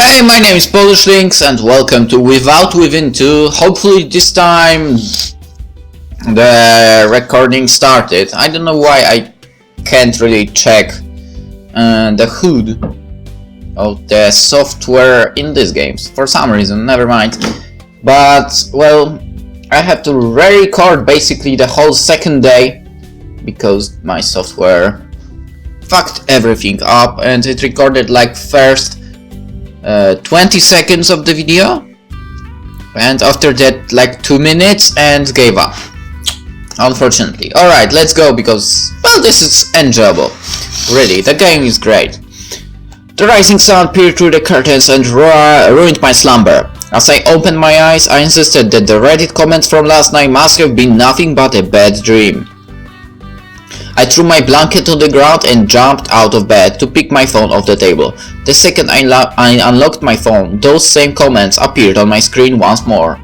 Hey, my name is PolishLynx and welcome to Without Within 2. Hopefully this time the recording started. I don't know why I can't really check the hood of the software in these games. For some reason, never mind. But, well, I had to re-record basically the whole second day because my software fucked everything up and it recorded like first 20 seconds of the video and after that like 2 minutes and gave up, unfortunately. Alright, let's go because, well, this is enjoyable. Really, the game is great. The rising sun peered through the curtains and ruined my slumber. As I opened my eyes, I insisted that the Reddit comments from last night must have been nothing but a bad dream. I threw my blanket on the ground and jumped out of bed to pick my phone off the table. The second I unlocked my phone, those same comments appeared on my screen once more.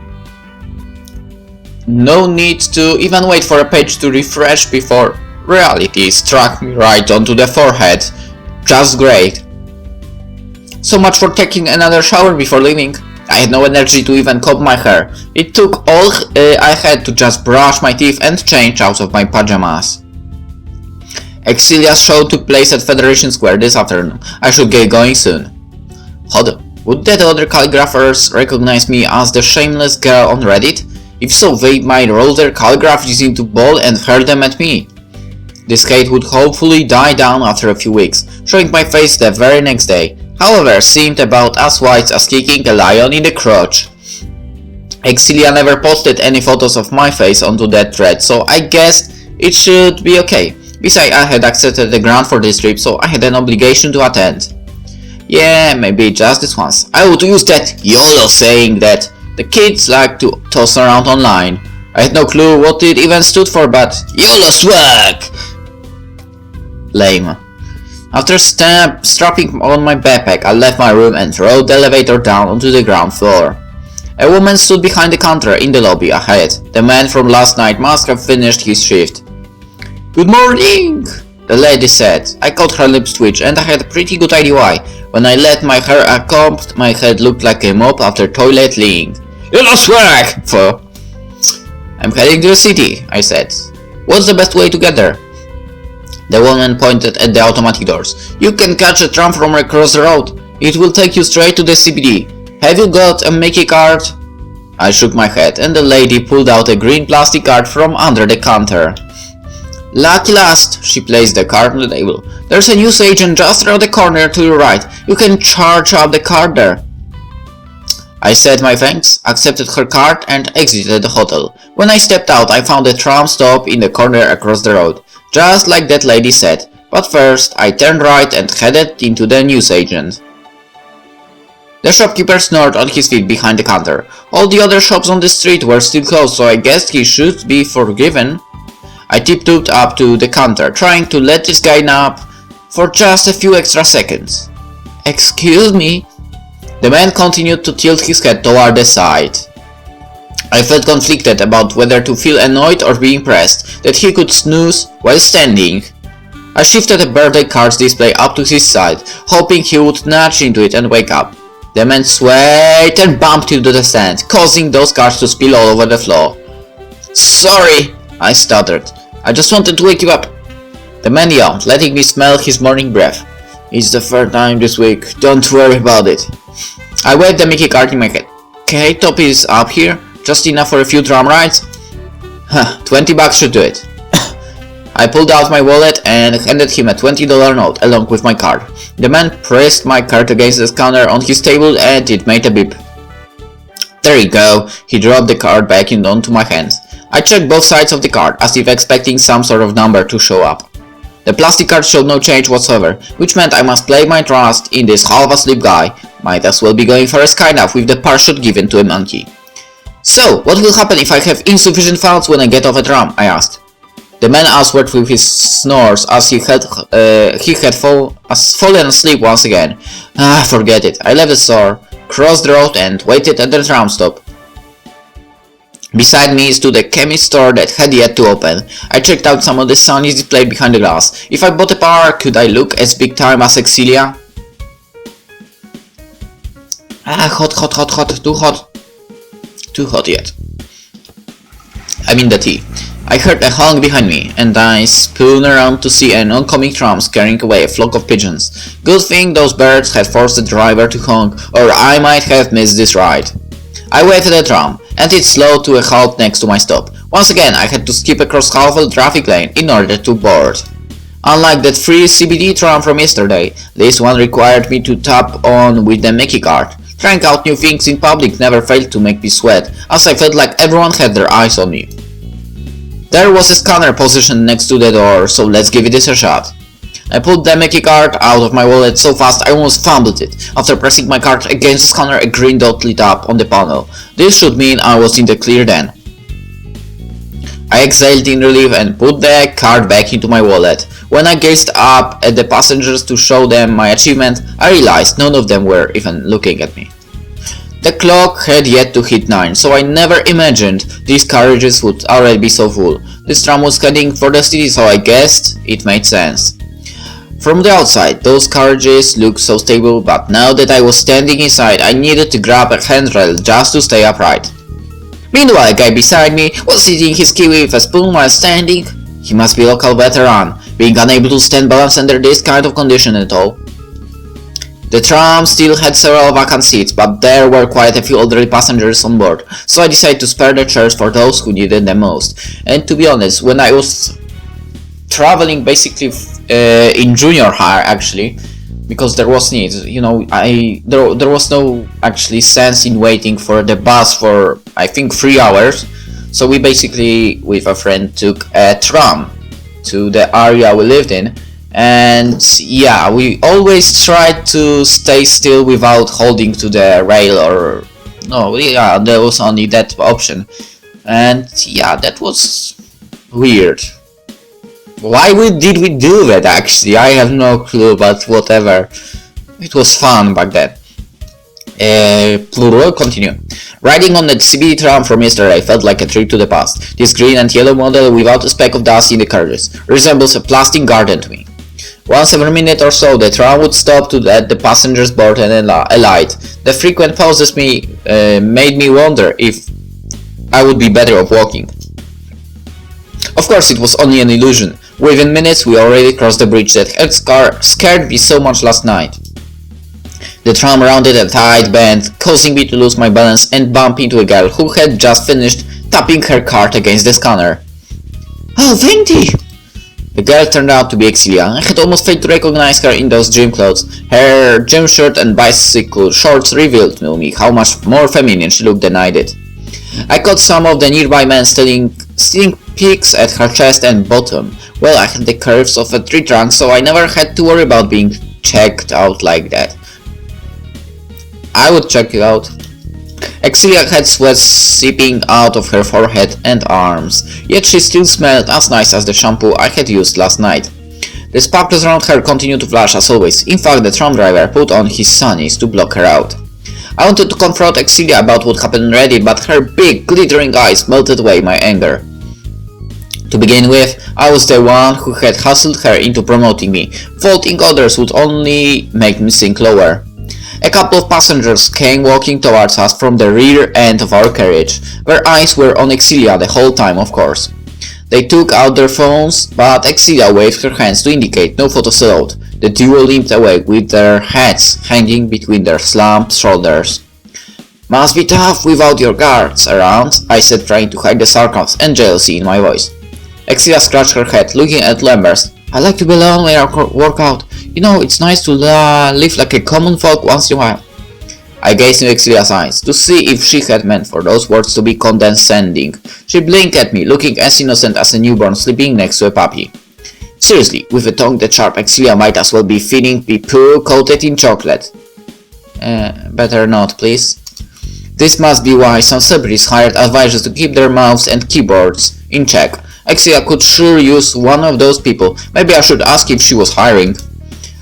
No need to even wait for a page to refresh before reality struck me right onto the forehead. Just great. So much for taking another shower before leaving. I had no energy to even comb my hair. It took all I had to just brush my teeth and change out of my pajamas. Excelia's show took place at Federation Square this afternoon. I should get going soon. Hold up, would the other calligraphers recognize me as the shameless girl on Reddit? If so, they might roll their calligraphies into ball and hurl them at me. This hate would hopefully die down after a few weeks, showing my face the very next day. However, seemed about as white as kicking a lion in the crotch. Excelia never posted any photos of my face onto that thread, so I guess it should be okay. Besides, I had accepted the grant for this trip, so I had an obligation to attend. Yeah, maybe just this once. I would use that YOLO saying that the kids like to toss around online. I had no clue what it even stood for, but YOLO swag! Lame. After strapping on my backpack, I left my room and rode the elevator down onto the ground floor. A woman stood behind the counter in the lobby ahead. The man from last night must have finished his shift. "Good morning," the lady said. I caught her lips twitch and I had a pretty good idea why. When I let my hair combed, my head looked like a mop after toilet leaning. "YOLO swag!" for. "I'm heading to the city," I said. "What's the best way to get there?" The woman pointed at the automatic doors. "You can catch a tram from across the road. It will take you straight to the CBD. Have you got a Mickey card?" I shook my head and the lady pulled out a green plastic card from under the counter. "Lucky last," she placed the card on the table. "There's a news agent just around the corner to your right. You can charge up the card there." I said my thanks, accepted her card and exited the hotel. When I stepped out, I found a tram stop in the corner across the road, just like that lady said. But first, I turned right and headed into the news agent. The shopkeeper snored on his feet behind the counter. All the other shops on the street were still closed, so I guessed he should be forgiven. I tiptoed up to the counter, trying to let this guy nap for just a few extra seconds. "Excuse me?" The man continued to tilt his head toward the side. I felt conflicted about whether to feel annoyed or be impressed that he could snooze while standing. I shifted a birthday cards display up to his side, hoping he would nudge into it and wake up. The man swayed and bumped into the stand, causing those cards to spill all over the floor. "Sorry," I stuttered. "I just wanted to wake you up." The man yawned, letting me smell his morning breath. "It's the third time this week, don't worry about it." I waved the Mickey card in my head. "Okay, top is up here, just enough for a few tram rides?" "Huh, $20 should do it." I pulled out my wallet and handed him a $20 note along with my card. The man pressed my card against the scanner on his table and it made a beep. "There you go." He dropped the card back onto my hands. I checked both sides of the card, as if expecting some sort of number to show up. The plastic card showed no change whatsoever, which meant I must play my trust in this half-asleep guy. Might as well be going for a skynap with the parachute given to a monkey. "So, what will happen if I have insufficient funds when I get off a tram?" I asked. The man answered with his snores as he had fallen asleep once again. Forget it. I left the store, crossed the road and waited at the tram stop. Beside me stood a chemist store that had yet to open. I checked out some of the Sony's display behind the glass. If I bought a power, could I look as big time as Excelia? Ah, hot, hot, hot, hot, too hot. Too hot yet. I mean the tea. I heard a honk behind me, and I spun around to see an oncoming tram scaring away a flock of pigeons. Good thing those birds had forced the driver to honk, or I might have missed this ride. I waved at the tram, and it slowed to a halt next to my stop. Once again, I had to skip across half of the traffic lane in order to board. Unlike that free CBD tram from yesterday, this one required me to tap on with the Mickey card. Trying out new things in public never failed to make me sweat, as I felt like everyone had their eyes on me. There was a scanner positioned next to the door, so let's give it a shot. I pulled the Mickey card out of my wallet so fast I almost fumbled it. After pressing my card against the scanner, a green dot lit up on the panel. This should mean I was in the clear then. I exhaled in relief and put the card back into my wallet. When I gazed up at the passengers to show them my achievement, I realized none of them were even looking at me. The clock had yet to hit 9, so I never imagined these carriages would already be so full. This tram was heading for the city, so I guessed it made sense. From the outside, those carriages looked so stable, but now that I was standing inside, I needed to grab a handrail just to stay upright. Meanwhile, a guy beside me was eating his kiwi with a spoon while standing. He must be a local veteran, being unable to stand balance under this kind of condition at all. The tram still had several vacant seats, but there were quite a few elderly passengers on board, so I decided to spare the chairs for those who needed them most. And to be honest, when I was traveling basically in junior high actually, because there was need, you know, there was no actually sense in waiting for the bus for I think 3 hours, so we basically with a friend took a tram to the area we lived in. And yeah, we always tried to stay still without holding to the rail, or no, yeah, there was only that option. And yeah, that was weird. Why did we do that actually? I have no clue, but whatever. It was fun back then. Continue. Riding on the CBD tram from yesterday felt like a trip to the past. This green and yellow model without a speck of dust in the carriages resembles a plastic garden to me. Once every minute or so, the tram would stop to let the passengers board and alight. The frequent pauses made me wonder if I would be better off walking. Of course, it was only an illusion. Within minutes, we already crossed the bridge that had scared me so much last night. The tram rounded a tight bend, causing me to lose my balance and bump into a girl who had just finished tapping her card against the scanner. "Oh, Vinty!" The girl turned out to be Excelia. I had almost failed to recognize her in those gym clothes. Her gym shirt and bicycle shorts revealed to me how much more feminine she looked than I did. I caught some of the nearby men stealing peeks at her chest and bottom. Well, I had the curves of a tree trunk, so I never had to worry about being checked out like that. I would check it out. Excelia had sweat seeping out of her forehead and arms, yet she still smelled as nice as the shampoo I had used last night. The sparkles around her continued to flash as always. In fact, the tram driver put on his sunnies to block her out. I wanted to confront Excelia about what happened already, but her big, glittering eyes melted away my anger. To begin with, I was the one who had hustled her into promoting me. Faulting others would only make me sink lower. A couple of passengers came walking towards us from the rear end of our carriage. Their eyes were on Excelia the whole time, of course. They took out their phones, but Excelia waved her hands to indicate no photos allowed. The duo limped away with their heads hanging between their slumped shoulders. "Must be tough without your guards around," I said, trying to hide the sarcasm and jealousy in my voice. Excelia scratched her head, looking at Lambert. "I like to be alone when I work out. You know, it's nice to live like a common folk once in a while." I gazed into Excelia's eyes, to see if she had meant for those words to be condescending. She blinked at me, looking as innocent as a newborn sleeping next to a puppy. Seriously, with a tongue that sharp, Excelia might as well be feeding me poo coated in chocolate. Better not, please. This must be why some celebrities hired advisors to keep their mouths and keyboards in check. Excelia could sure use one of those people. Maybe I should ask if she was hiring.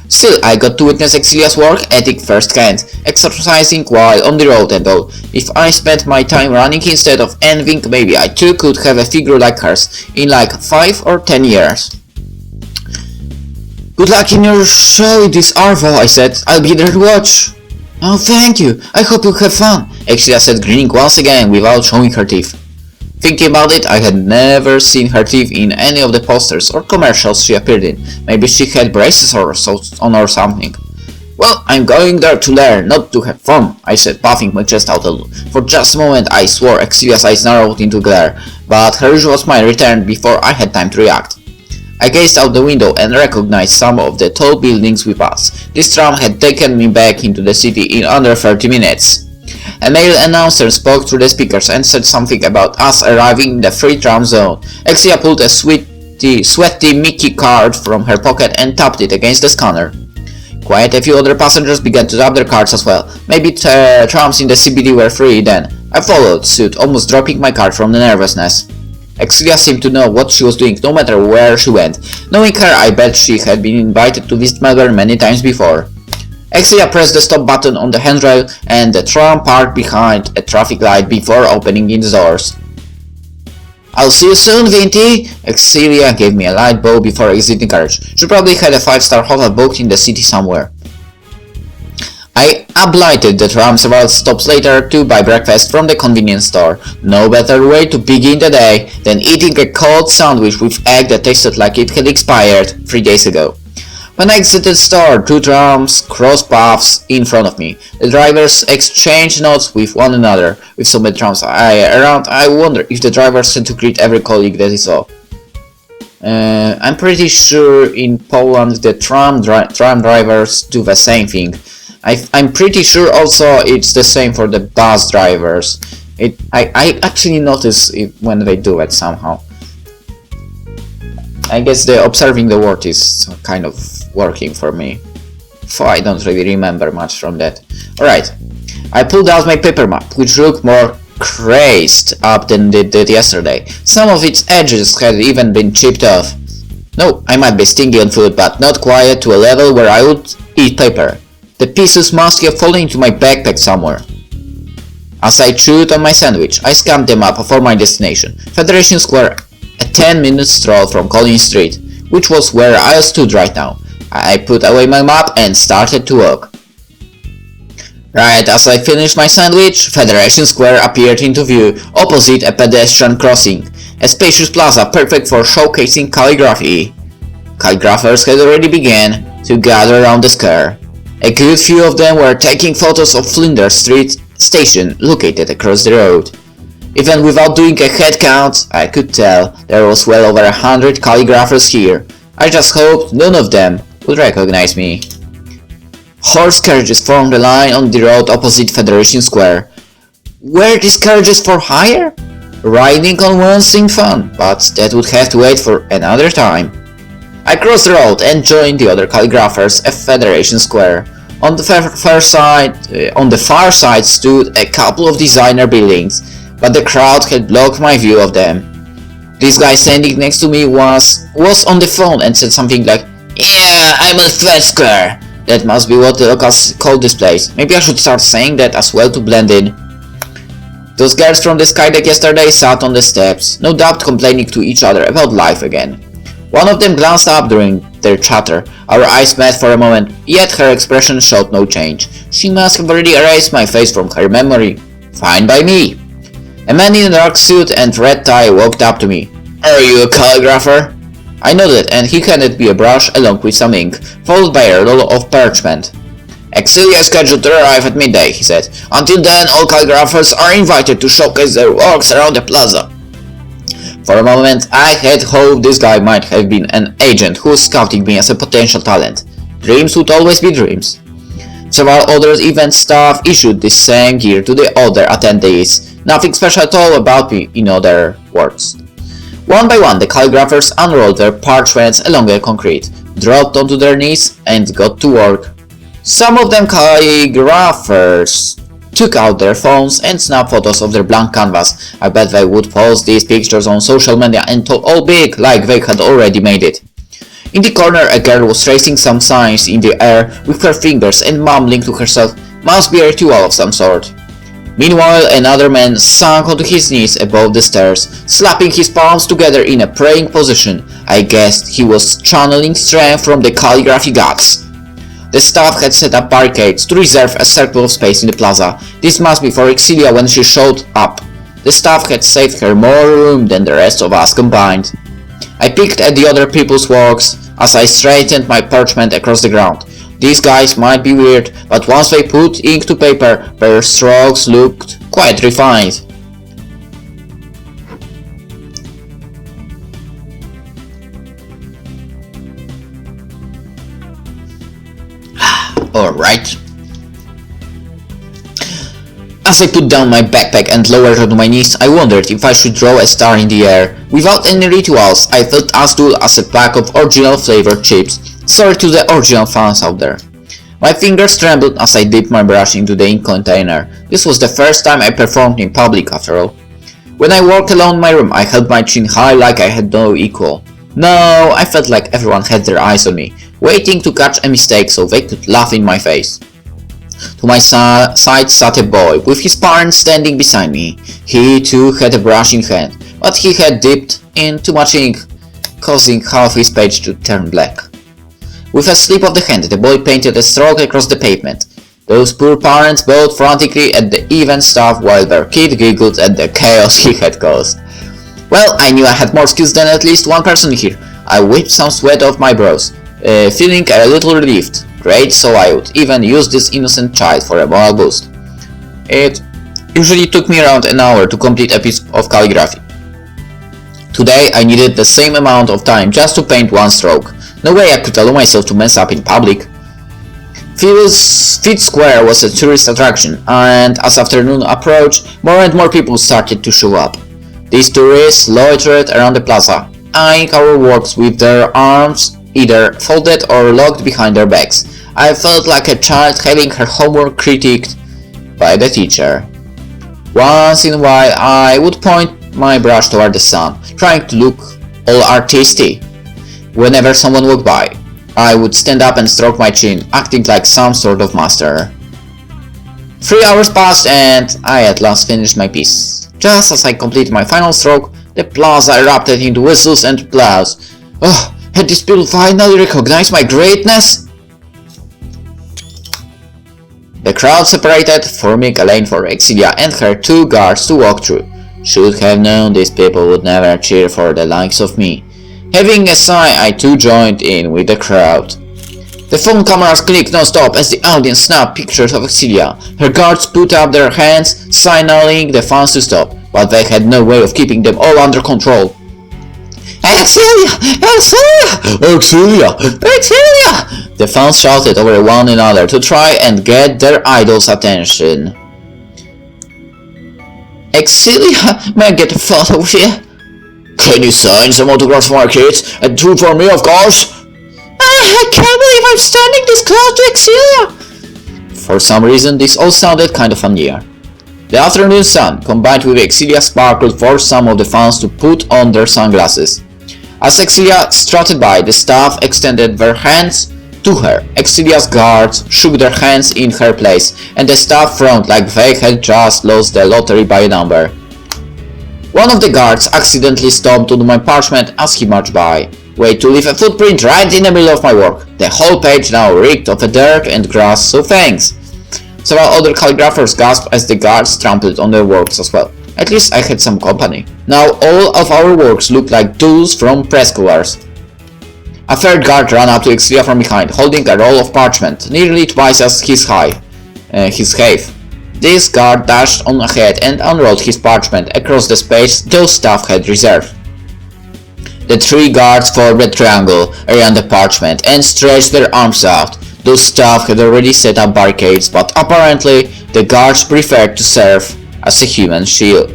Still, I got to witness Excelia's work ethic firsthand, exercising while on the road and all. If I spent my time running instead of envying, maybe I too could have a figure like hers in like 5 or 10 years. "Good luck in your show, this Arvo," I said. "I'll be there to watch." Oh, thank you. I hope you have fun, Excelia said, grinning once again without showing her teeth. Thinking about it, I had never seen her teeth in any of the posters or commercials she appeared in. Maybe she had braces or so on or something. Well, I'm going there to learn, not to have fun, I said, puffing my chest out a little. For just a moment I swore Excelia's eyes narrowed into glare, but her usual smile returned before I had time to react. I gazed out the window and recognized some of the tall buildings we passed. This tram had taken me back into the city in under 30 minutes. A male announcer spoke through the speakers and said something about us arriving in the free tram zone. Excelia pulled a sweaty Mickey card from her pocket and tapped it against the scanner. Quite a few other passengers began to tap their cards as well. Maybe trams in the CBD were free then. I followed suit, almost dropping my card from the nervousness. Excelia seemed to know what she was doing no matter where she went. Knowing her, I bet she had been invited to visit Melbourne many times before. Excelia pressed the stop button on the handrail and the tram parked behind a traffic light before opening its doors. I'll see you soon, Vinty! Excelia gave me a light bow before exiting carriage. She probably had a 5-star hotel booked in the city somewhere. I alighted the tram several stops later to buy breakfast from the convenience store. No better way to begin the day than eating a cold sandwich with egg that tasted like it had expired 3 days ago. When I exited the store, 2 trams crossed paths in front of me. The drivers exchanged nods with one another. With so many trams around, I wonder if the drivers sent to greet every colleague that he saw. I'm pretty sure in Poland the tram drivers do the same thing. I'm pretty sure also it's the same for the bus drivers. I actually notice it when they do it somehow. I guess the observing the word is kind of working for me. So I don't really remember much from that. Alright, I pulled out my paper map, which looked more crazed up than it did yesterday. Some of its edges had even been chipped off. No, I might be stingy on food, but not quite to a level where I would eat paper. The pieces must have fallen into my backpack somewhere. As I chewed on my sandwich, I scanned the map for my destination, Federation Square, a 10-minute stroll from Collins Street, which was where I stood right now. I put away my map and started to walk. Right as I finished my sandwich, Federation Square appeared into view, opposite a pedestrian crossing, a spacious plaza perfect for showcasing calligraphy. Calligraphers had already begun to gather around the square. A good few of them were taking photos of Flinders Street station located across the road. Even without doing a head count, I could tell there was well over 100 calligraphers here. I just hoped none of them would recognize me. Horse carriages formed a line on the road opposite Federation Square. Were these carriages for hire? Riding on one seemed fun, but that would have to wait for another time. I crossed the road and joined the other calligraphers at Federation Square. On the far side stood a couple of designer buildings, but the crowd had blocked my view of them. This guy standing next to me was on the phone and said something like, "Yeah, I'm on Fed Square." That must be what the locals call this place. Maybe I should start saying that as well to blend in. Those girls from the skydeck yesterday sat on the steps, no doubt complaining to each other about life again. One of them glanced up during their chatter. Our eyes met for a moment, yet her expression showed no change. She must have already erased my face from her memory. Fine by me. A man in a dark suit and red tie walked up to me. "Are you a calligrapher?" I nodded and he handed me a brush along with some ink, followed by a roll of parchment. "Excelia is scheduled to arrive at midday," he said. "Until then, all calligraphers are invited to showcase their works around the plaza." For a moment, I had hoped this guy might have been an agent who was scouting me as a potential talent. Dreams would always be dreams. Several other event staff issued the same gear to the other attendees. Nothing special at all about me, in other words. One by one, the calligraphers unrolled their parchments along the concrete, dropped onto their knees, and got to work. Some of them calligraphers took out their phones and snapped photos of their blank canvas. I bet they would post these pictures on social media and talk all big like they had already made it. In the corner, a girl was tracing some signs in the air with her fingers and mumbling to herself, "Must be a ritual of some sort." Meanwhile, another man sank onto his knees above the stairs, slapping his palms together in a praying position. I guessed he was channeling strength from the calligraphy gods. The staff had set up barricades to reserve a circle of space in the plaza. This must be for Excelia when she showed up. The staff had saved her more room than the rest of us combined. I peeked at the other people's works as I straightened my parchment across the ground. These guys might be weird, but once they put ink to paper, their strokes looked quite refined. Alright. As I put down my backpack and lowered on my knees, I wondered if I should draw a star in the air. Without any rituals, I felt as dull as a pack of original flavored chips. Sorry to the original fans out there. My fingers trembled as I dipped my brush into the ink container. This was the first time I performed in public after all. When I walked alone my room, I held my chin high like I had no equal. No, I felt like everyone had their eyes on me, waiting to catch a mistake so they could laugh in my face. To my side sat a boy, with his parents standing beside me. He too had a brush in hand, but he had dipped in too much ink, causing half his page to turn black. With a slip of the hand, the boy painted a stroke across the pavement. Those poor parents bowed frantically at the even stuff while their kid giggled at the chaos he had caused. Well, I knew I had more skills than at least one person here. I wiped some sweat off my brows, feeling a little relieved. Great, so I would even use this innocent child for a moral boost. It usually took me around an hour to complete a piece of calligraphy. Today I needed the same amount of time just to paint one stroke. No way I could allow myself to mess up in public. Fifth Square was a tourist attraction, and as afternoon approached, more and more people started to show up. These tourists loitered around the plaza, eyeing our works with their arms either folded or locked behind their backs. I felt like a child having her homework critiqued by the teacher. Once in a while I would point my brush toward the sun, trying to look all artistic. Whenever someone walked by, I would stand up and stroke my chin, acting like some sort of master. 3 hours passed and I at last finished my piece. Just as I completed my final stroke, the plaza erupted into whistles and applause. Oh, had these people finally recognized my greatness? The crowd separated, forming a lane for Excelia and her 2 guards to walk through. Should have known these people would never cheer for the likes of me. Having a sigh, I too joined in with the crowd. The phone cameras clicked non-stop as the audience snapped pictures of Excelia. Her guards put up their hands, signaling the fans to stop, but they had no way of keeping them all under control. Excelia! Excelia! Excelia! Excelia! The fans shouted over one another to try and get their idol's attention. Excelia, may I get a photo with you? Can you sign some autographs for my kids? And 2 for me, of course? I can't believe I'm standing this close to Excelia! For some reason, this all sounded kind of familiar. The afternoon sun, combined with Excelia sparkle, forced some of the fans to put on their sunglasses. As Excelia strutted by, the staff extended their hands to her. Excelia's guards shook their hands in her place, and the staff frowned like they had just lost the lottery by a number. One of the guards accidentally stomped on my parchment as he marched by. Way to leave a footprint right in the middle of my work. The whole page now reeked of dirt and grass, so thanks. Several other calligraphers gasped as the guards trampled on their works as well. At least I had some company. Now all of our works looked like tools from preschoolers. A third guard ran up to Excelia from behind, holding a roll of parchment, nearly twice as his height. This guard dashed on ahead and unrolled his parchment across the space those staff had reserved. The 3 guards formed a triangle around the parchment and stretched their arms out. Those staff had already set up barricades, but apparently the guards preferred to serve as human shields.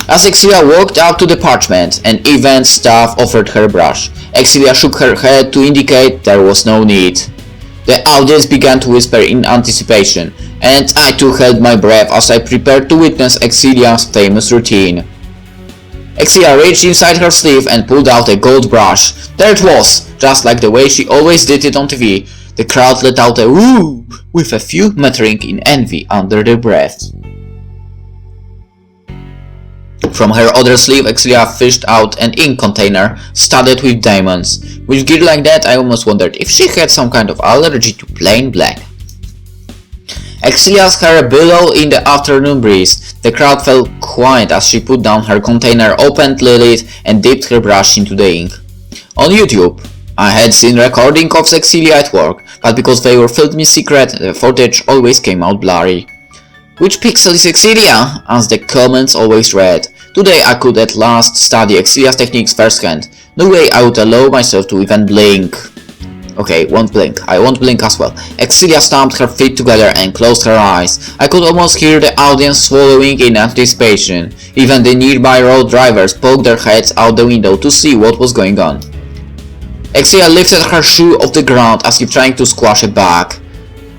As Excelia walked up to the parchment, an event staff offered her a brush. Excelia shook her head to indicate there was no need. The audience began to whisper in anticipation, and I too held my breath as I prepared to witness Excelia's famous routine. Excelia reached inside her sleeve and pulled out a gold brush. There it was, just like the way she always did it on TV. The crowd let out a woo, with a few muttering in envy under their breaths. From her other sleeve, Excelia fished out an ink container studded with diamonds. With gear like that, I almost wondered if she had some kind of allergy to plain black. Excelia's hair billowed in the afternoon breeze. The crowd fell quiet as she put down her container, opened the lid, and dipped her brush into the ink. On YouTube, I had seen recording of Excelia at work, but because they were filmed in secret, the footage always came out blurry. "Which pixel is Excelia?" as the comments always read. Today I could at last study Excelia's techniques firsthand. No way I would allow myself to even blink. Okay, won't blink. I won't blink as well. Excelia stamped her feet together and closed her eyes. I could almost hear the audience swallowing in anticipation. Even the nearby road drivers poked their heads out the window to see what was going on. Excelia lifted her shoe off the ground as if trying to squash it back.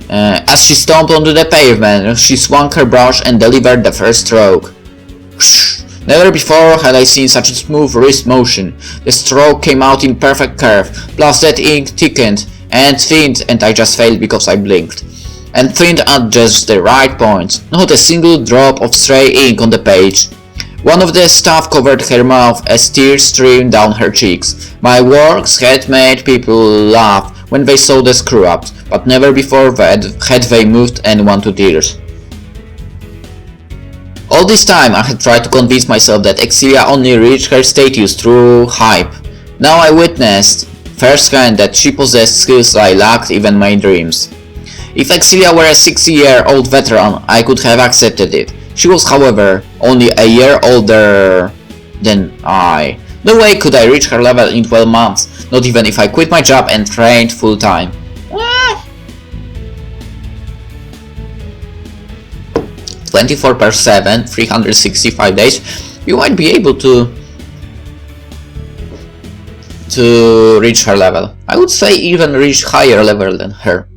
As she stomped onto the pavement, she swung her brush and delivered the first stroke. Never before had I seen such a smooth wrist motion. The stroke came out in perfect curve, plus that ink thickened and thinned, and I just failed because I blinked. And thinned at just the right points. Not a single drop of stray ink on the page. One of the staff covered her mouth as tears streamed down her cheeks. My works had made people laugh when they saw the screw-ups, but never before had they moved anyone to tears. All this time I had tried to convince myself that Excelia only reached her status through hype. Now I witnessed firsthand that she possessed skills I lacked even in my dreams. If Excelia were a 60-year-old veteran, I could have accepted it. She was, however, only a year older than I. No way could I reach her level in 12 months, not even if I quit my job and trained full-time. 24/7, 365 days, you might be able to reach her level. I would say even reach higher level than her.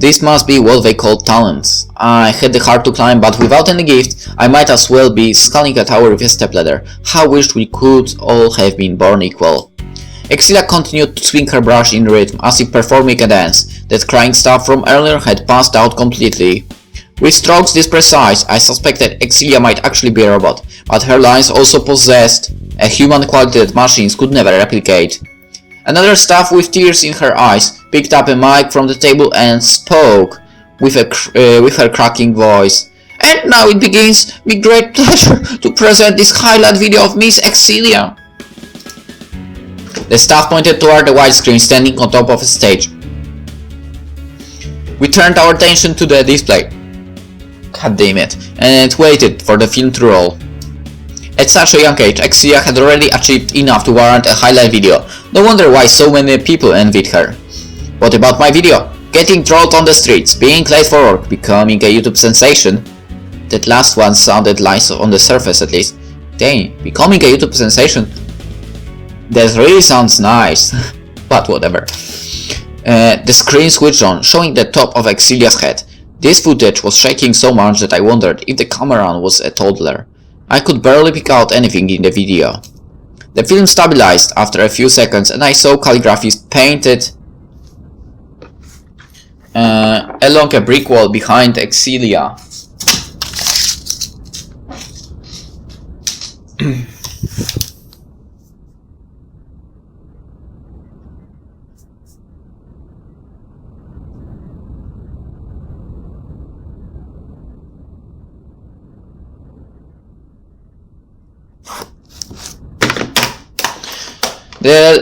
This must be what they call talents. I had the heart to climb, but without any gift, I might as well be scaling a tower with a stepladder. How wished we could all have been born equal. Excelia continued to swing her brush in rhythm, as if performing a dance. That crying stuff from earlier had passed out completely. With strokes this precise, I suspected Excelia might actually be a robot, but her lines also possessed a human quality that machines could never replicate. Another staff with tears in her eyes picked up a mic from the table and spoke with her cracking voice. "And now it begins with great pleasure to present this highlight video of Miss Excelia." The staff pointed toward the widescreen standing on top of a stage. We turned our attention to the display. God damn it, and waited for the film to roll. At such a young age, Excelia had already achieved enough to warrant a highlight video. No wonder why so many people envied her. What about my video? Getting trolled on the streets, being late for work, becoming a YouTube sensation. That last one sounded nice on the surface at least. Dang, becoming a YouTube sensation? That really sounds nice. But whatever. The screen switched on, showing the top of Excelia's head. This footage was shaking so much that I wondered if the cameraman was a toddler. I could barely pick out anything in the video. The film stabilized after a few seconds and I saw calligraphy painted along a brick wall behind Excelia.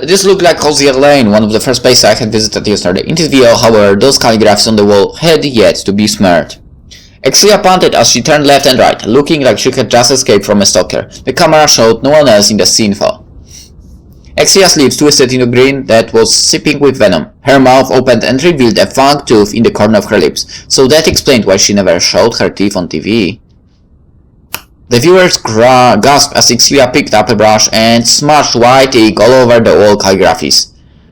This looked like Cozy Lane, one of the first places I had visited yesterday. In this video, however, those calligraphies on the wall had yet to be smeared. Excelia panted as she turned left and right, looking like she had just escaped from a stalker. The camera showed no one else in the scene though. Excelia's lips twisted in a grin that was sipping with venom. Her mouth opened and revealed a fang tooth in the corner of her lips, so that explained why she never showed her teeth on TV. The viewers gasped as Excelia picked up a brush and smashed white ink all over the wall calligraphies.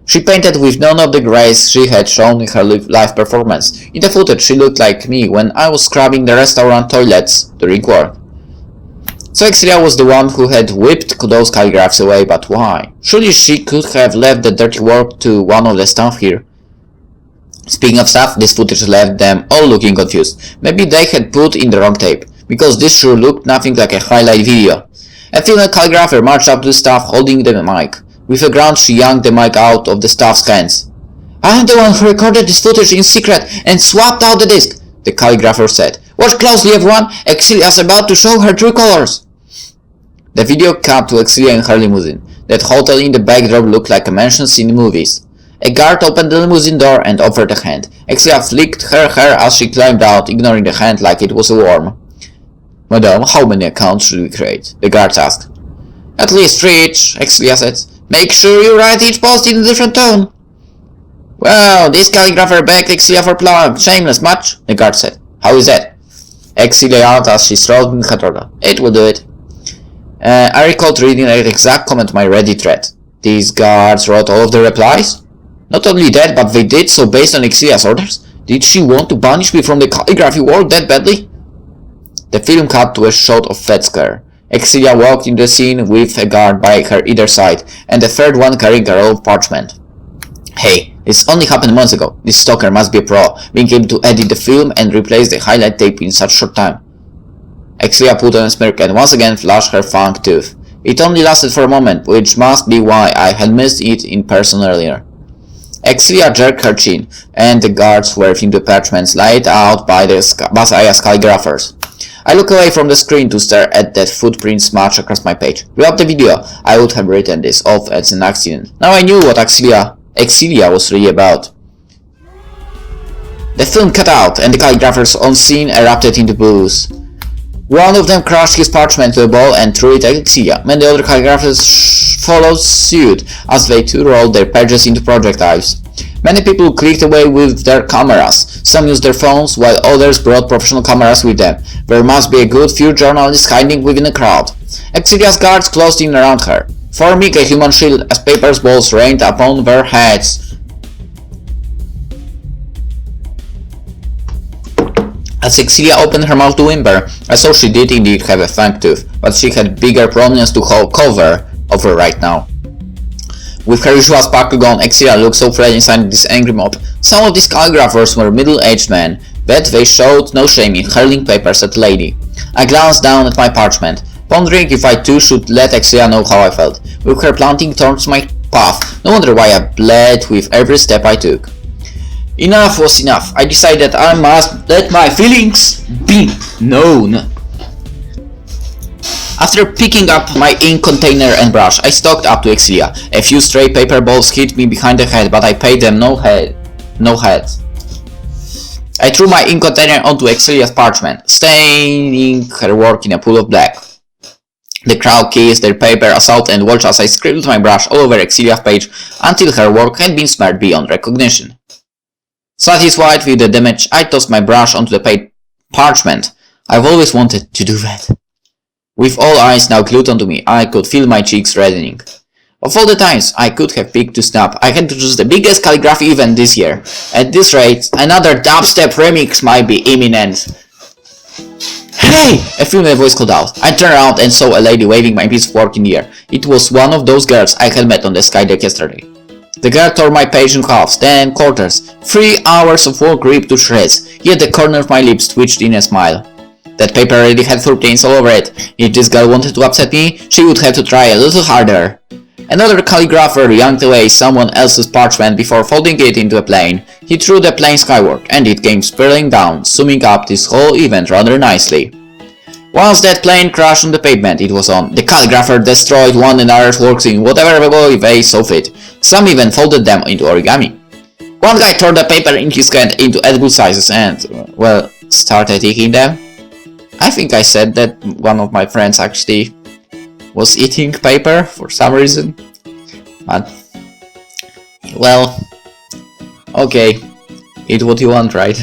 She painted with none of the grace she had shown in her live performance. In the footage she looked like me when I was scrubbing the restaurant toilets during work. So Excelia was the one who had whipped those calligraphs away, but why? Surely she could have left the dirty work to one of the staff here. Speaking of staff, this footage left them all looking confused. Maybe they had put in the wrong tape. because this sure looked nothing like a highlight video. A female calligrapher marched up to the staff holding the mic. With a grunt, she yanked the mic out of the staff's hands. "I am the one who recorded this footage in secret and swapped out the disc," the calligrapher said. "Watch closely, everyone. Excelia is about to show her true colors." The video cut to Excelia in her limousine. That hotel in the backdrop looked like a mansion seen in movies. A guard opened the limousine door and offered a hand. Excelia flicked her hair as she climbed out, ignoring the hand like it was a worm. "Madame, how many accounts should we create?" the guard asked. "At least 3 each," Excelia said. "Make sure you write each post in a different tone." "Well, this calligrapher begged Excelia for plug. Shameless much?" the guard said. "How is that?" Excelia yawned as she strode in her order. "It will do it." I recalled reading the exact comment on my Reddit thread. These guards wrote all of the replies? Not only that, but they did so based on Excelia's orders? Did she want to banish me from the calligraphy world that badly? The film cut to a shot of Fetsker. Excelia walked in the scene with a guard by her either side, and the third one carrying a roll of parchment. Hey, this only happened months ago. This stalker must be a pro, being able to edit the film and replace the highlight tape in such short time. Excelia put on a smirk and once again flashed her fang tooth. It only lasted for a moment, which must be why I had missed it in person earlier. Excelia jerked her chin, and the guard swerved into parchments laid out by the Basaya's calligraphers. I looked away from the screen to stare at that footprint smudge across my page. Without the video, I would have written this off as an accident. Now I knew what Excelia was really about. The film cut out, and the calligraphers on scene erupted into boos. One of them crushed his parchment to a ball and threw it at Excelia. Many other calligraphers followed suit as they too rolled their pages into projectiles. Many people clicked away with their cameras. Some used their phones, while others brought professional cameras with them. There must be a good few journalists hiding within the crowd. Excelia's guards closed in around her, forming a human shield as paper balls rained upon their heads. As Excelia opened her mouth to whimper, I saw she did indeed have a fang tooth, but she had bigger prominence to cover over right now. With her usual sparkle gone, Excelia looked so fresh inside this angry mob. Some of these calligraphers were middle-aged men, but they showed no shame in hurling papers at the lady. I glanced down at my parchment, pondering if I too should let Excelia know how I felt. With her planting towards my path, no wonder why I bled with every step I took. Enough was enough. I decided I must let my feelings be known. After picking up my ink container and brush, I stalked up to Excelia. A few stray paper balls hit me behind the head, but I paid them no head. I threw my ink container onto Excelia's parchment, staining her work in a pool of black. The crowd kissed their paper assault and watched as I scribbled my brush all over Excelia's page until her work had been smeared beyond recognition. Satisfied with the damage, I tossed my brush onto the parchment. I've always wanted to do that. With all eyes now glued onto me, I could feel my cheeks reddening. Of all the times I could have picked to snap, I had to choose the biggest calligraphy event this year. At this rate, another dubstep remix might be imminent. "Hey!" a female voice called out. I turned around and saw a lady waving my piece of work in the air. It was one of those girls I had met on the skydeck yesterday. The girl tore my page in halves, then quarters. 3 hours of work ripped to shreds, yet the corner of my lips twitched in a smile. That paper already had footprints all over it. If this girl wanted to upset me, she would have to try a little harder. Another calligrapher yanked away someone else's parchment before folding it into a plane. He threw the plane skyward, and it came spiraling down, summing up this whole event rather nicely. Once that plane crashed on the pavement, it was on. The calligrapher destroyed one another's works in whatever way they saw fit. Some even folded them into origami. One guy tore the paper in his hand into edible sizes and, well, started eating them. I think I said that one of my friends actually was eating paper for some reason. But, well, okay, eat what you want, right?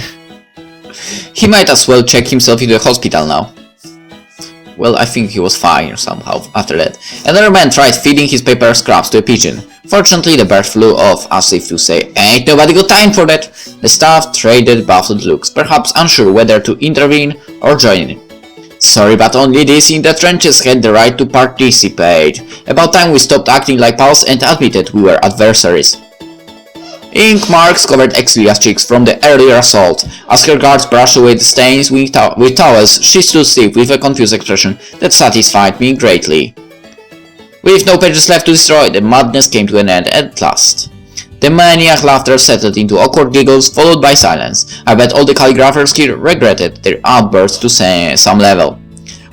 He might as well check himself into the hospital now. Well, I think he was fine somehow after that. Another man tried feeding his paper scraps to a pigeon. Fortunately, the bird flew off as if to say, "Ain't nobody got time for that." The staff traded baffled looks, perhaps unsure whether to intervene or join in. "Sorry, but only these in the trenches had the right to participate. About time we stopped acting like pals and admitted we were adversaries." Ink marks covered Excelia's cheeks from the earlier assault. As her guards brushed away the stains with towels, she stood stiff with a confused expression that satisfied me greatly. With no pages left to destroy, the madness came to an end at last. The maniac laughter settled into awkward giggles, followed by silence. I bet all the calligraphers here regretted their outburst to some level.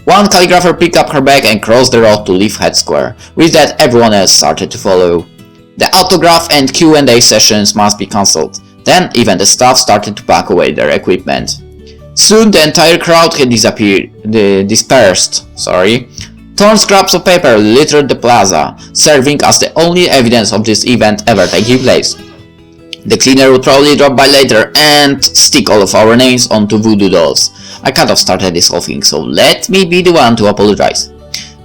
One calligrapher picked up her bag and crossed the road to leave Head Square. With that, everyone else started to follow. The autograph and Q&A sessions must be cancelled. Then, even the staff started to pack away their equipment. Soon, the entire crowd had dispersed. Torn scraps of paper littered the plaza, serving as the only evidence of this event ever taking place. The cleaner would probably drop by later and stick all of our names onto voodoo dolls. I kind of started this whole thing, so let me be the one to apologize.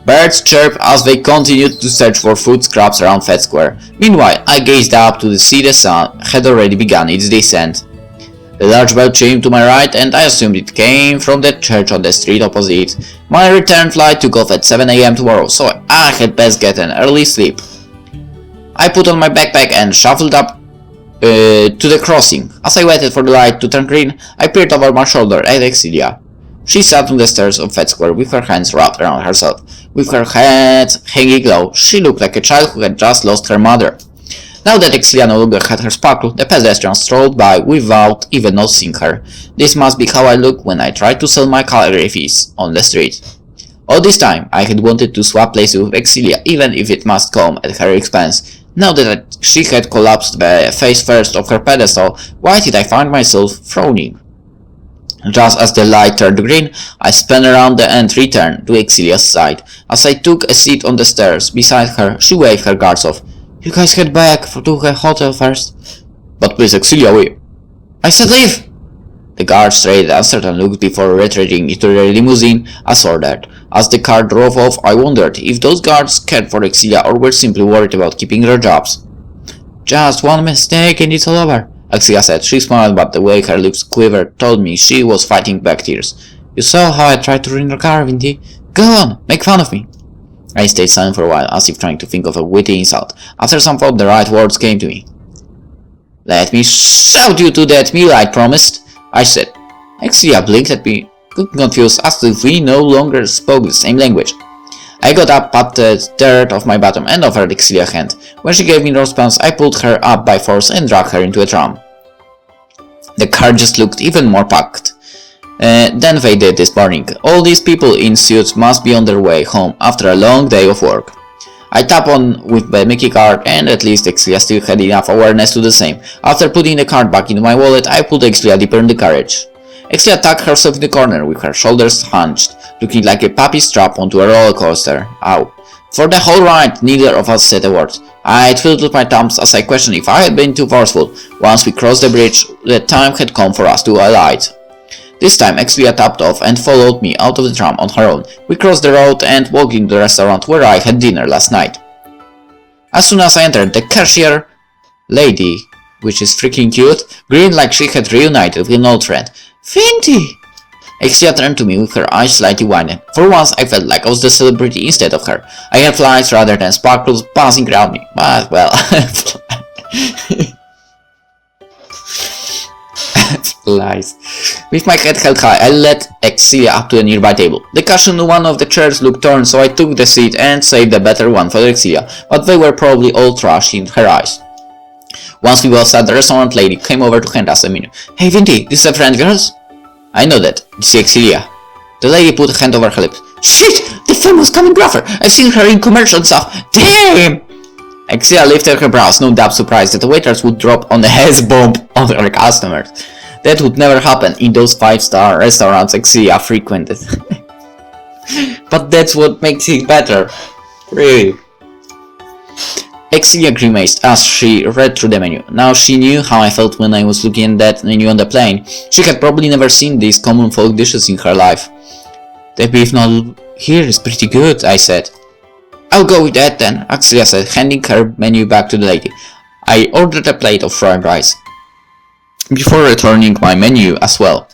Birds chirped as they continued to search for food scraps around Fed Square. Meanwhile, I gazed up to see the sun had already begun its descent. The large bell chimed to my right, and I assumed it came from the church on the street opposite. My return flight took off at 7 AM tomorrow, so I had best get an early sleep. I put on my backpack and shuffled up to the crossing. As I waited for the light to turn green, I peered over my shoulder at Excelia. She sat on the stairs of Fed Square with her hands wrapped around herself. With her head hanging low, she looked like a child who had just lost her mother. Now that Excelia no longer had her sparkle, the pedestrian strolled by without even noticing her. This must be how I look when I try to sell my calligraphies on the street. All this time, I had wanted to swap places with Excelia, even if it must come at her expense. Now that she had collapsed face first of her pedestal, why did I find myself frowning? Just as the light turned green, I spun around and returned to Excelia's side. As I took a seat on the stairs beside her, she waved her guards off. "You guys head back to the hotel first." "But please, Excelia, I said leave!" The guards traded uncertain looks before retreating into their limousine as ordered. As the car drove off, I wondered if those guards cared for Excelia or were simply worried about keeping their jobs. "Just one mistake and it's all over," Excelia said. She smiled, but the way her lips quivered told me she was fighting back tears. "You saw how I tried to ruin your car, Vinty. Go on, make fun of me." I stayed silent for a while, as if trying to think of a witty insult. After some thought, the right words came to me. "Let me shout you to that meal I promised," I said. Excelia blinked at me, confused as if we no longer spoke the same language. I got up, patted dirt off my bottom, and offered Excelia a hand. When she gave me no response, I pulled her up by force and dragged her into a tram. The car just looked even more packed than they did this morning. All these people in suits must be on their way home after a long day of work. I tapped on with the Mickey card, and at least Excelia still had enough awareness to do the same. After putting the card back into my wallet, I pulled Excelia deeper in the carriage. Excelia tucked herself in the corner with her shoulders hunched, looking like a puppy strapped onto a roller coaster. Ow. For the whole ride, neither of us said a word. I twiddled my thumbs as I questioned if I had been too forceful. Once we crossed the bridge, the time had come for us to alight. This time, Excelia tapped off and followed me out of the tram on her own. We crossed the road and walked into the restaurant where I had dinner last night. As soon as I entered, the cashier lady, which is freaking cute, grinned like she had reunited with an old friend. "Vinty!" Excelia turned to me with her eyes slightly widened. For once, I felt like I was the celebrity instead of her. I had lights rather than sparkles buzzing around me, but well... Lies. With my head held high, I led Excelia up to a nearby table. The cushion on one of the chairs looked torn, so I took the seat and saved a better one for Excelia, but they were probably all trash in her eyes. Once we both sat, the restaurant lady came over to hand us a menu. "Hey Vinty, this is a friend girls?" I nodded. "This is Excelia." The lady put a hand over her lips. "Shit! The famous calligrapher! I've seen her in commercial stuff! Damn!" Excelia lifted her brows, no doubt surprised that the waiters would drop on the S-bomb on their customers. That would never happen in those 5-star restaurants Excelia frequented. But that's what makes it better. Really. Excelia grimaced as she read through the menu. Now she knew how I felt when I was looking at that menu on the plane. She had probably never seen these common folk dishes in her life. "The beef noodle here is pretty good," I said. "I'll go with that then," Excelia said, handing her menu back to the lady. I ordered a plate of fried rice, before returning my menu as well.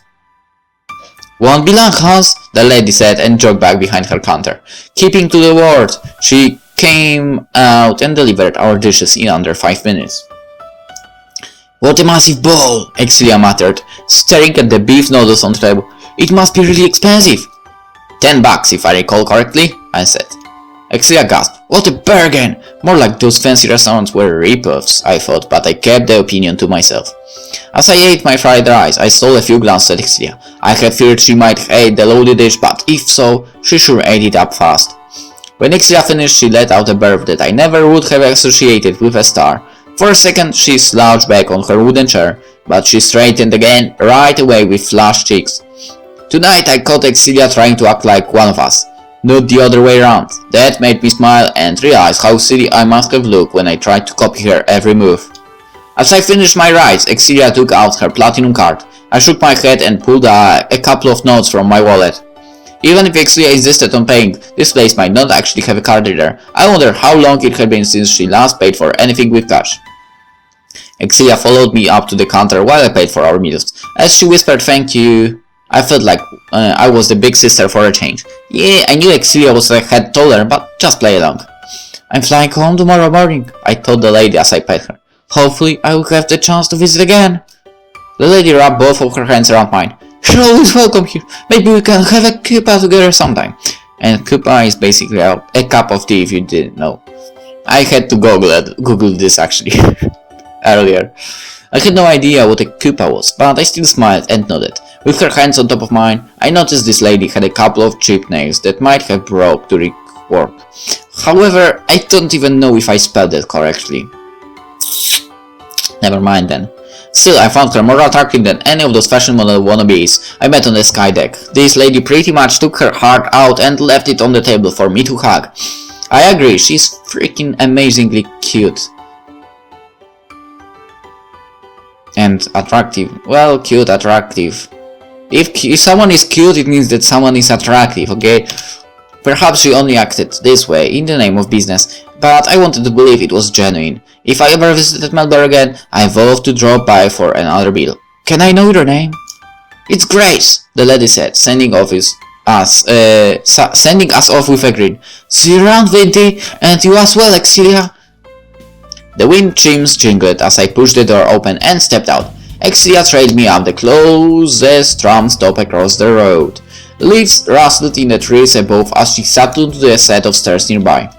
"Won't be long, Hans," the lady said and jogged back behind her counter. Keeping to the word, she came out and delivered our dishes in under 5 minutes. What a massive ball, Excelia muttered, staring at the beef noodles on the table. It must be really expensive. $10 if I recall correctly, I said. Excelia gasped. What a bargain! More like those fancy restaurants were rip-offs, I thought, but I kept the opinion to myself. As I ate my fried rice, I stole a few glances at Excelia. I had feared she might hate the loaded dish, but if so, she sure ate it up fast. When Excelia finished, she let out a burp that I never would have associated with a star. For a second, she slouched back on her wooden chair, but she straightened again right away with flushed cheeks. Tonight I caught Excelia trying to act like one of us, not the other way around. That made me smile and realize how silly I must have looked when I tried to copy her every move. As I finished my rice, Excelia took out her platinum card. I shook my head and pulled a couple of notes from my wallet. Even if Excelia insisted on paying, this place might not actually have a card reader. I wonder how long it had been since she last paid for anything with cash. Excelia followed me up to the counter while I paid for our meals. As she whispered thank you, I felt like I was the big sister for a change. Yeah, I knew Excelia was a head taller, but just play along. I'm flying home tomorrow morning, I told the lady as I paid her. Hopefully I will have the chance to visit again. The lady wrapped both of her hands around mine. You're always welcome here. Maybe we can have a cuppa together sometime. And cuppa is basically a cup of tea if you didn't know. I had to Google this actually earlier. I had no idea what a cuppa was, but I still smiled and nodded. With her hands on top of mine, I noticed this lady had a couple of cheap nails that might have broke during work. However, I don't even know if I spelled it correctly. Never mind then. Still, I found her more attractive than any of those fashion model wannabes I met on the sky deck. This lady pretty much took her heart out and left it on the table for me to hug. I agree, she's freaking amazingly cute. And attractive. Well, cute, attractive. If someone is cute, it means that someone is attractive, okay? Perhaps she only acted this way in the name of business, but I wanted to believe it was genuine. If I ever visited Melbourne again, I vowed to drop by for another meal. Can I know your name? It's Grace, the lady said, sending us off with a grin. See you around, Vinty, and you as well, Excelia. The wind chimes jingled as I pushed the door open and stepped out. Excelia trailed me up the closest tram stop across the road. Leaves rustled in the trees above as she sat onto the set of stairs nearby.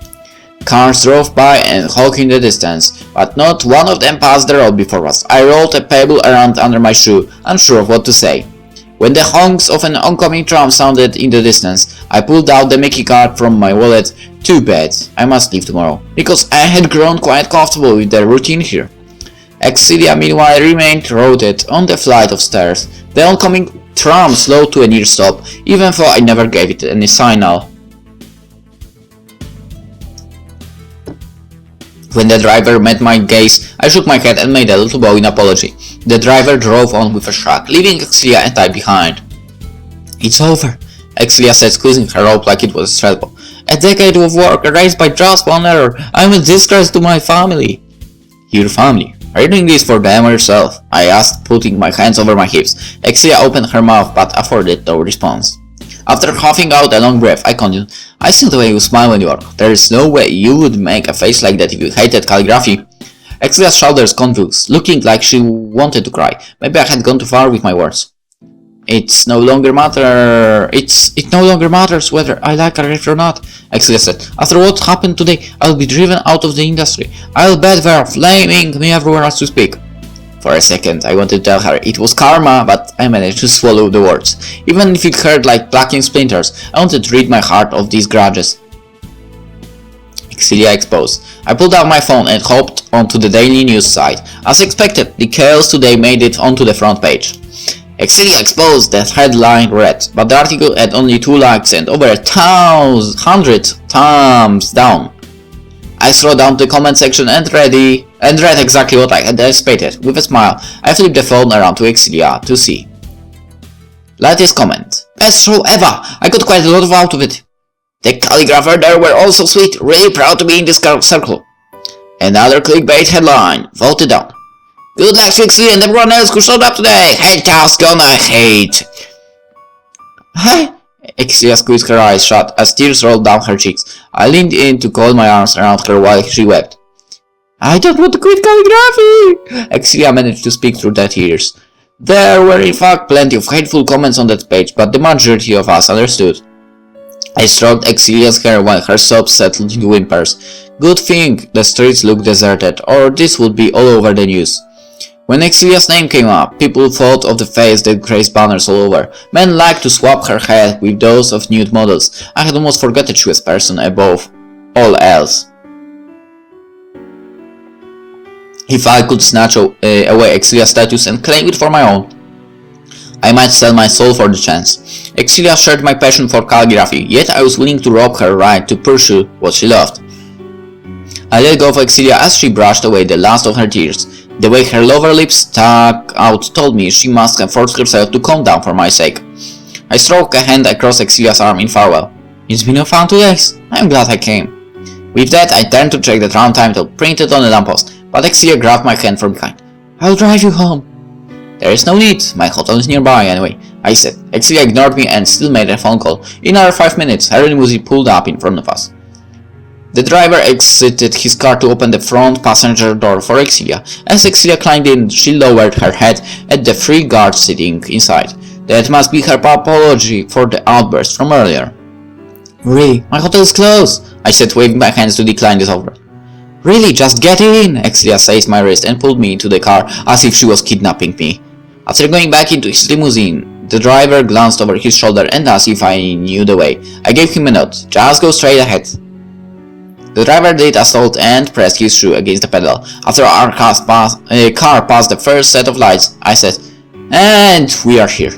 Cars drove by and honked in the distance, but not one of them passed the road before us. I rolled a pebble around under my shoe, unsure of what to say. When the honks of an oncoming tram sounded in the distance, I pulled out the Mickey card from my wallet. Too bad, I must leave tomorrow, because I had grown quite comfortable with the routine here. Excelia meanwhile remained rooted on the flight of stairs. The oncoming tram slowed to a near stop, even though I never gave it any signal. When the driver met my gaze, I shook my head and made a little bow in apology. The driver drove on with a shrug, leaving Excelia and I behind. It's over, Excelia said, squeezing her rope like it was a straddle. A decade of work erased by just one error. I'm a disgrace to my family. Your family? Are you doing this for them or yourself? I asked, putting my hands over my hips. Excelia opened her mouth but afforded no response. After huffing out a long breath, I continued. I see the way you smile when you work. There is no way you would make a face like that if you hated calligraphy. Excelia's shoulders convulsed, looking like she wanted to cry. Maybe I had gone too far with my words. It no longer matters whether I like calligraphy or not, Excelia said. After what happened today, I'll be driven out of the industry. I'll bet they're flaming me everywhere as to speak. For a second, I wanted to tell her it was karma, but I managed to swallow the words. Even if it hurt like plucking splinters, I wanted to rid my heart of these grudges. Excelia exposed. I pulled out my phone and hopped onto the daily news site. As expected, the chaos today made it onto the front page. Excelia exposed, the headline read, but the article had only 2 likes and over 100 thumbs down. I scrolled down to the comment section and read exactly what I had anticipated. With a smile, I flipped the phone around to Excelia to see. Latest comment. Best show ever! I got quite a lot out of it. The calligrapher there were also sweet, really proud to be in this circle. Another clickbait headline, voted down. Good luck to Excelia and everyone else who showed up today. Haters gonna hate. Hi. Excelia squeezed her eyes shut as tears rolled down her cheeks. I leaned in to coil my arms around her while she wept. I don't want to quit calligraphy! Excelia managed to speak through the tears. There were in fact plenty of hateful comments on that page, but the majority of us understood. I stroked Excelia's hair while her sobs settled into whimpers. Good thing the streets looked deserted, or this would be all over the news. When Excelia's name came up, people thought of the face that graced banners all over. Men liked to swap her head with those of nude models. I had almost forgotten she was person above all else. If I could snatch away Excelia's status and claim it for my own, I might sell my soul for the chance. Excelia shared my passion for calligraphy, yet I was willing to rob her right to pursue what she loved. I let go of Excelia as she brushed away the last of her tears. The way her lower lip stuck out told me she must have forced herself to calm down for my sake. I stroked a hand across Excelia's arm in farewell. It's been a fun 2 days. I'm glad I came. With that, I turned to check the round title printed on the lamppost, but Excelia grabbed my hand from behind. I'll drive you home. There is no need, my hotel is nearby anyway, I said. Excelia ignored me and still made a phone call. In another 5 minutes, her limousine pulled up in front of us. The driver exited his car to open the front passenger door for Excelia. As Excelia climbed in, she lowered her head at the 3 guards sitting inside. That must be her apology for the outburst from earlier. Really, my hotel is closed, I said, waving my hands to decline this offer. Really, just get in, Excelia seized my wrist and pulled me into the car as if she was kidnapping me. After going back into his limousine, the driver glanced over his shoulder and asked if I knew the way. I gave him a nod. Just go straight ahead. The driver did a salt and pressed his shoe against the pedal. After our car passed the first set of lights, I said, and we are here.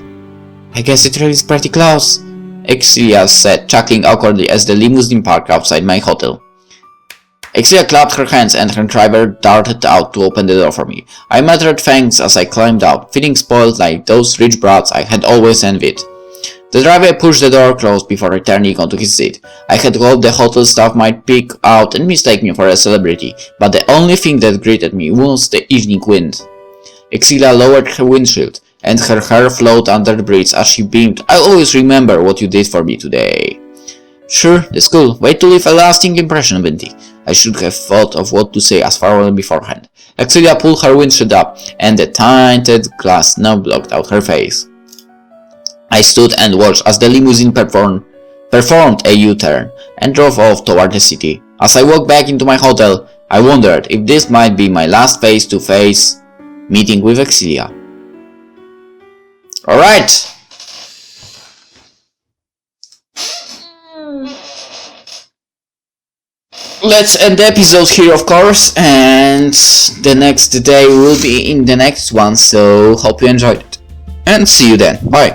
I guess it really is pretty close, Excelia said, chuckling awkwardly as the limousine parked outside my hotel. Excelia clapped her hands and her driver darted out to open the door for me. I muttered thanks as I climbed out, feeling spoiled like those rich brats I had always envied. The driver pushed the door closed before returning onto his seat. I had hoped the hotel staff might peek out and mistake me for a celebrity, but the only thing that greeted me was the evening wind. Excelia lowered her windshield, and her hair flowed under the bridge as she beamed. I'll always remember what you did for me today. Sure, that's cool. Wait to leave a lasting impression, Vinty. I should have thought of what to say as farewell beforehand. Excelia pulled her windshield up, and the tinted glass now blocked out her face. I stood and watched as the limousine performed a U-turn and drove off toward the city. As I walked back into my hotel, I wondered if this might be my last face-to-face meeting with Excelia. Alright! Let's end the episode here, of course, and the next day will be in the next one, so hope you enjoyed it. And see you then. Bye!